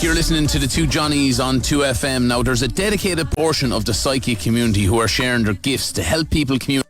You're listening to the Two Johnnies on 2FM. Now, there's a dedicated portion of the psychic community who are sharing their gifts to help people communicate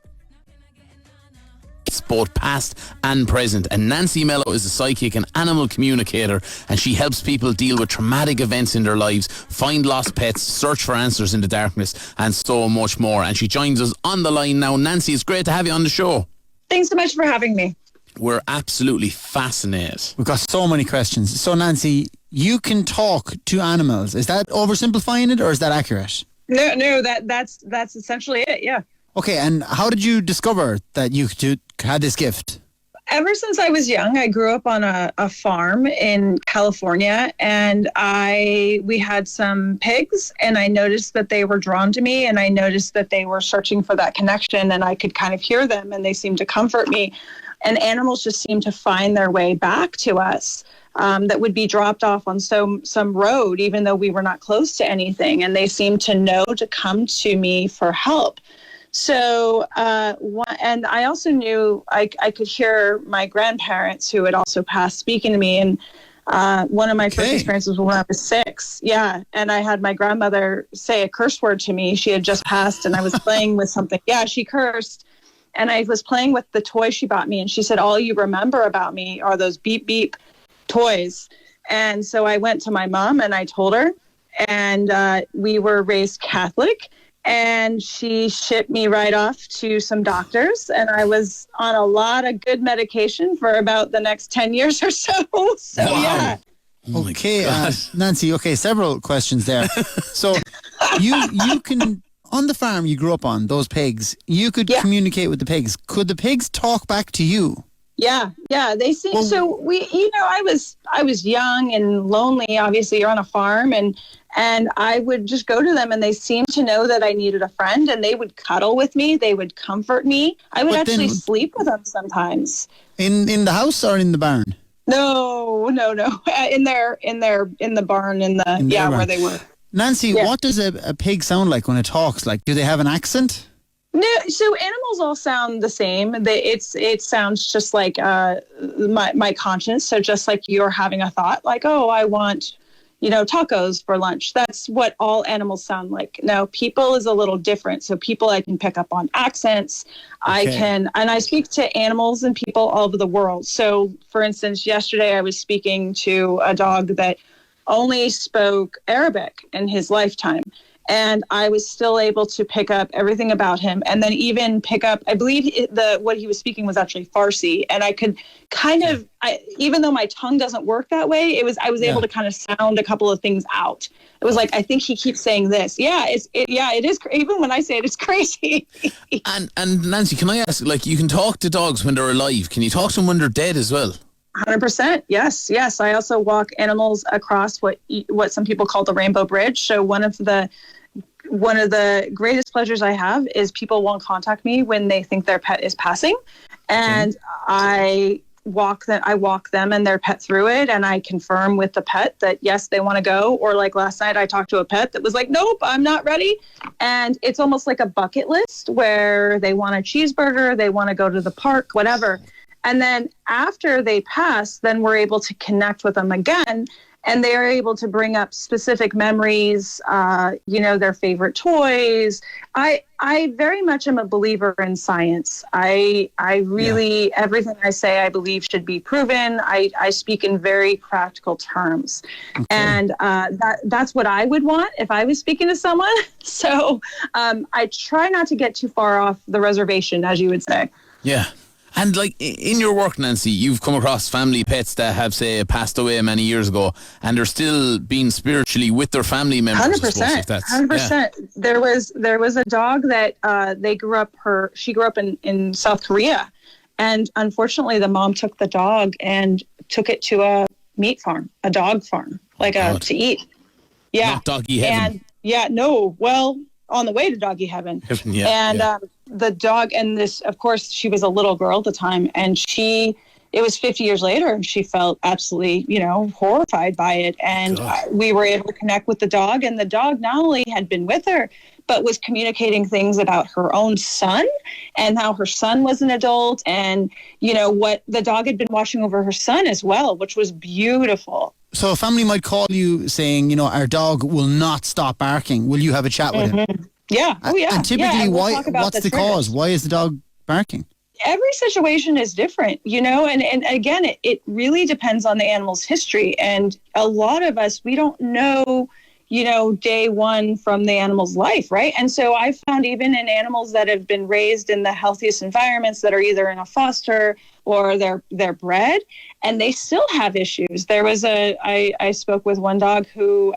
both past and present. And Nancy Mello is a psychic and animal communicator, and she helps people deal with traumatic events in their lives, find lost pets, search for answers in the darkness, and so much more. And she joins us on the line now. Nancy, it's great to have you on the show. Thanks so much for having me. We're absolutely fascinated. We've got so many questions. So, Nancy, you can talk to animals. Is that oversimplifying it, or is that accurate? No, that's essentially it, yeah. Okay, and how did you discover that you had this gift? Ever since I was young, I grew up on a farm in California, and we had some pigs, and I noticed that they were drawn to me, and I noticed that they were searching for that connection, and I could kind of hear them, and they seemed to comfort me. And animals just seemed to find their way back to us. That would be dropped off on some road, even though we were not close to anything, and they seemed to know to come to me for help. So, and I also knew I could hear my grandparents who had also passed speaking to me. And one of my first experiences was when I was 6. Yeah. And I had my grandmother say a curse word to me. She had just passed, and I was playing with something. Yeah, she cursed. And I was playing with the toy she bought me. And she said, all you remember about me are those beep, beep toys. And so I went to my mom and I told her. And we were raised Catholic. And she shipped me right off to some doctors, and I was on a lot of good medication for about the next 10 years or so. So, wow. Yeah. Okay, Nancy, several questions there. So you can, on the farm you grew up on, those pigs, you could communicate with the pigs. Could the pigs talk back to you? Yeah, they seem I was young and lonely. Obviously, you're on a farm, and I would just go to them, and they seemed to know that I needed a friend, and they would cuddle with me. They would comfort me. I would actually sleep with them sometimes. In the house or in the barn? No. In the barn, where they were. Nancy, what does a pig sound like when it talks? Like, do they have an accent? No, so animals all sound the same. It sounds just like my conscience. So just like you're having a thought, like, oh, I want, tacos for lunch. That's what all animals sound like. Now, people is a little different. So people, I can pick up on accents. And I speak to animals and people all over the world. So, for instance, yesterday I was speaking to a dog that only spoke Arabic in his lifetime. And I was still able to pick up everything about him, and then even pick up, I believe what he was speaking was actually Farsi. And I could kind of, even though my tongue doesn't work that way, I was able to kind of sound a couple of things out. It was like, I think he keeps saying this. Yeah, it is. Even when I say it, it's crazy. and Nancy, can I ask, like, you can talk to dogs when they're alive. Can you talk to them when they're dead as well? 100%. Yes. I also walk animals across what some people call the Rainbow Bridge. So one of the greatest pleasures I have is people won't contact me when they think their pet is passing, and I walk them and their pet through it, and I confirm with the pet that yes, they want to go. Or like last night, I talked to a pet that was like, nope, I'm not ready. And it's almost like a bucket list where they want a cheeseburger, they want to go to the park, whatever. And then after they pass, then we're able to connect with them again. And they are able to bring up specific memories, their favorite toys. I very much am a believer in science. I really, everything I say, I believe should be proven. I speak in very practical terms. Okay. And that's what I would want if I was speaking to someone. So I try not to get too far off the reservation, as you would say. Yeah. And like in your work, Nancy, you've come across family pets that have, say, passed away many years ago, and they're still being spiritually with their family members. 100%. 100%. Yeah. There was a dog that she grew up in South Korea, and unfortunately, the mom took the dog and took it to a meat farm, a dog farm, to eat. Yeah, not doggy heaven. And on the way to doggy heaven. The dog, and this, of course, she was a little girl at the time, and it was 50 years later, and she felt absolutely, horrified by it. And we were able to connect with the dog, and the dog not only had been with her, but was communicating things about her own son and how her son was an adult, and, what the dog had been watching over her son as well, which was beautiful. So a family might call you saying, our dog will not stop barking. Will you have a chat with him? Yeah. Oh, yeah. And typically, and we'll talk about what's the cause? Why is the dog barking? Every situation is different, and again, it really depends on the animal's history. And a lot of us, we don't know, day one from the animal's life, right? And so I found even in animals that have been raised in the healthiest environments that are either in a foster or they're bred, and they still have issues. There was I spoke with one dog who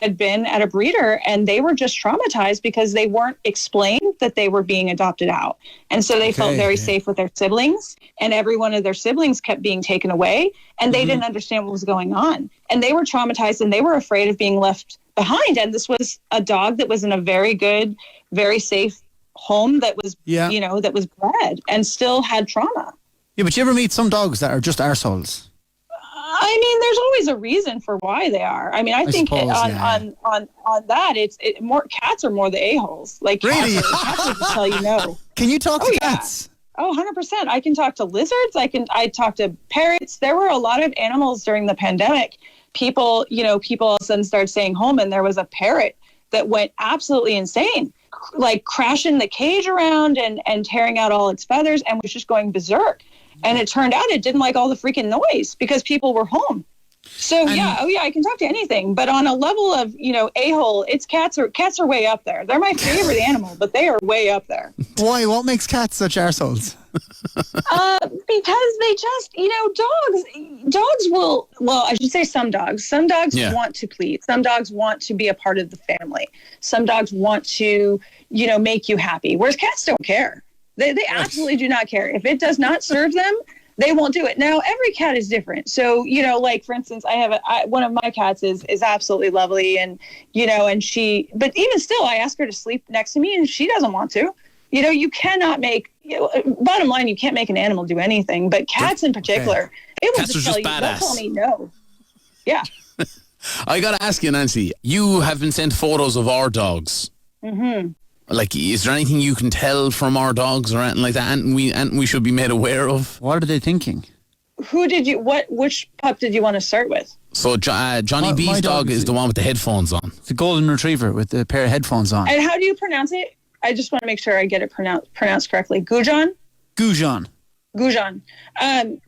had been at a breeder, and they were just traumatized because they weren't explained that they were being adopted out. And so they felt very safe with their siblings, and every one of their siblings kept being taken away, and they didn't understand what was going on. And they were traumatized, and they were afraid of being left behind. And this was a dog that was in a very good, very safe home that was, that was bred and still had trauma. Yeah, but you ever meet some dogs that are just arseholes? I mean, there's always a reason for why they are. I mean, I think suppose, on that, it's more cats are more the a-holes. Like really, cats will just tell you no. Can you talk to cats? Oh, 100%. I can talk to lizards. I talk to parrots. There were a lot of animals during the pandemic. People all of a sudden started staying home, and there was a parrot that went absolutely insane, like crashing the cage around and tearing out all its feathers, and was just going berserk. And it turned out it didn't like all the freaking noise because people were home. So I can talk to anything. But on a level of, a-hole, cats are way up there. They're my favorite animal, but they are way up there. Why? What makes cats such arseholes? Because they just, dogs will, I should say some dogs. Some dogs want to please. Some dogs want to be a part of the family. Some dogs want to, make you happy. Whereas cats don't care. They absolutely do not care. If it does not serve them, they won't do it. Now, every cat is different. So, like, for instance, I have one of my cats is absolutely lovely. And, but even still, I ask her to sleep next to me and she doesn't want to. You cannot make, bottom line, you can't make an animal do anything. But cats in particular, they will cats just are tell just you, badass. they'll tell me no. Yeah. I got to ask you, Nancy, you have been sent photos of our dogs. Mm-hmm. Like, is there anything you can tell from our dogs or anything like that? And we should be made aware of? What are they thinking? Which pup did you want to start with? So Johnny B's dog is the one with the headphones on. It's a golden retriever with a pair of headphones on. And how do you pronounce it? I just want to make sure I get it pronounced correctly. Goujon? Goujon.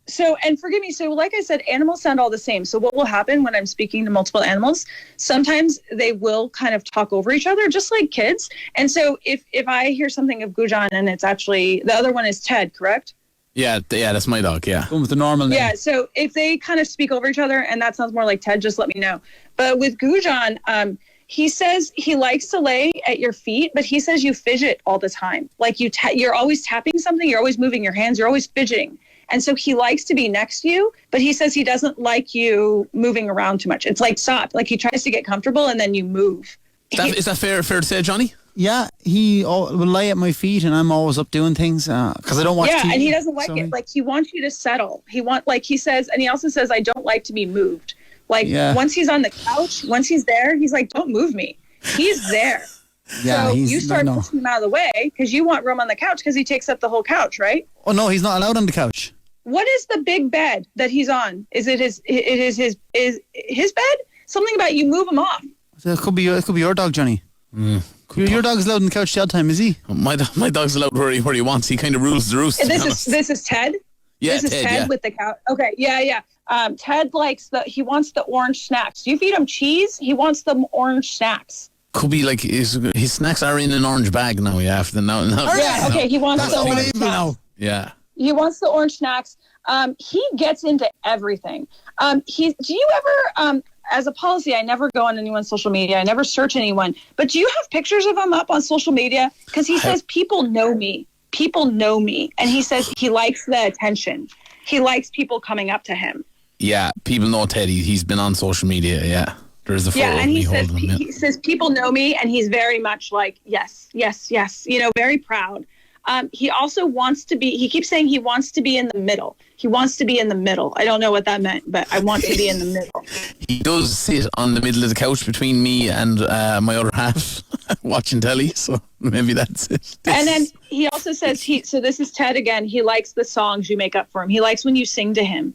So, and forgive me, so like I said, animals sound all the same. So what will happen when I'm speaking to multiple animals, sometimes they will kind of talk over each other, just like kids. And so if I hear something of Goujon and it's actually, the other one is Ted, correct? Yeah, that's my dog, yeah. Going with the normal name. Yeah, so if they kind of speak over each other and that sounds more like Ted, just let me know. But with Goujon, he says he likes to lay at your feet, but he says you fidget all the time. Like you're always tapping something, you're always moving your hands, you're always fidgeting. And so he likes to be next to you, but he says he doesn't like you moving around too much. It's like stop. Like he tries to get comfortable and then you move. Is that fair to say, Johnny? Yeah, he will lay at my feet and I'm always up doing things because I don't watch TV. Yeah, and he doesn't like it. Like he wants you to settle. He says, and he also says, I don't like to be moved. Like once he's on the couch, once he's there, he's like, don't move me. He's there. Yeah, so you start pushing him out of the way because you want room on the couch because he takes up the whole couch, right? Oh no, he's not allowed on the couch. What is the big bed that he's on? Is it his bed? Something about you move him off. It could be your dog, Johnny. Your dog's allowed on the couch the other time, is he? My dog's allowed where he wants. He kind of rules the roost. This is Ted. Yeah, this is Ted with the couch. Okay, yeah. Ted he wants the orange snacks. You feed him cheese, he wants the orange snacks. Could be like his snacks are in an orange bag now. Yeah, after now. Yeah, okay. He wants the orange snacks. Now. Yeah. He wants the orange snacks. He gets into everything. Do you ever? As a policy, I never go on anyone's social media. I never search anyone. But do you have pictures of him up on social media? Because he says people know me. People know me, and he says he likes the attention. He likes people coming up to him. Yeah, people know Teddy. He's been on social media. Yeah. There's a photo and he says holding him. He says people know me, and he's very much like yes, very proud. He also wants to be. He keeps saying he wants to be in the middle. He wants to be in the middle. I don't know what that meant, but I want to be in the middle. He does sit on the middle of the couch between me and my other half, watching telly. So maybe that's it. And then he also says so this is Ted again. He likes the songs you make up for him. He likes when you sing to him.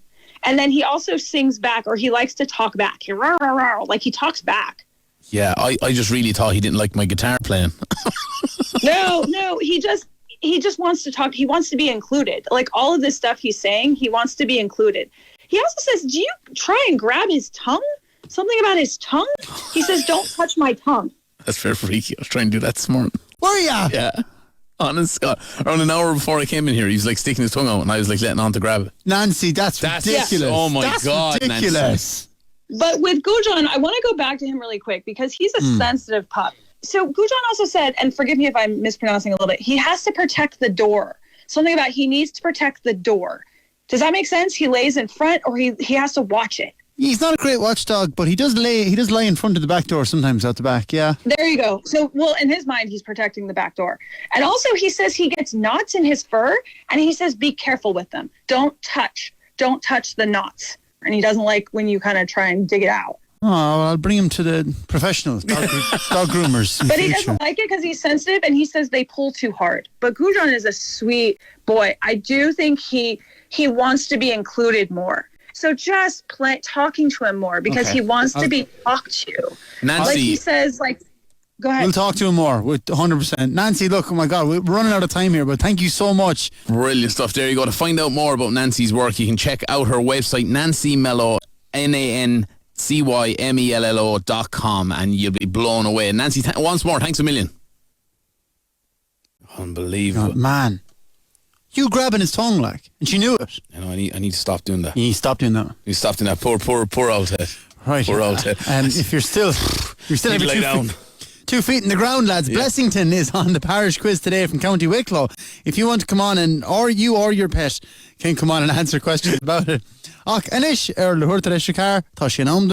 And then he also sings back, or he likes to talk back. Like he talks back. Yeah, I just really thought he didn't like my guitar playing. No, he just wants to talk. He wants to be included. Like all of this stuff he's saying, he wants to be included. He also says, do you try and grab his tongue? Something about his tongue? He says, don't touch my tongue. That's very freaky. I was trying to do that this morning. Were ya? Yeah. Honest God. Around an hour before I came in here, he was like sticking his tongue out and I was like letting on to grab it. Nancy, that's ridiculous. Oh my that's God, ridiculous. Nancy. But with Gujan, I want to go back to him really quick because he's a sensitive pup. So Gujan also said, and forgive me if I'm mispronouncing a little bit, he has to protect the door. Something about he needs to protect the door. Does that make sense? He lays in front or he has to watch it. He's not a great watchdog, but he does lie in front of the back door sometimes out the back, yeah. There you go. So, well, in his mind, he's protecting the back door. And also he says he gets knots in his fur and he says, be careful with them. Don't touch the knots. And he doesn't like when you kind of try and dig it out. Oh, well, I'll bring him to the professionals, dog groomers. But he doesn't like it because he's sensitive and he says they pull too hard. But Gujan is a sweet boy. I do think he wants to be included more. So just talking to him more because he wants to be talked to. Nancy. Like he says, like, go ahead. We'll talk to him more with 100%. Nancy, look, oh my God, we're running out of time here, but thank you so much. Brilliant stuff. There you go. To find out more about Nancy's work, you can check out her website, Nancy Mello, NancyMello.com, and you'll be blown away. Nancy, once more, thanks a million. Unbelievable. Oh, man. You grabbing his tongue, like, and she knew it. You know, I need to stop doing that. You stop doing that. You stop doing that. Poor old head. Right. Poor old head. And if you're still Need to lay down. 2 feet in the ground, lads. Blessington is on the parish quiz today from County Wicklow. If you want to come on or you or your pet can come on and answer questions about it. Ach, Anish, Lehurta Shikar, Tashinam.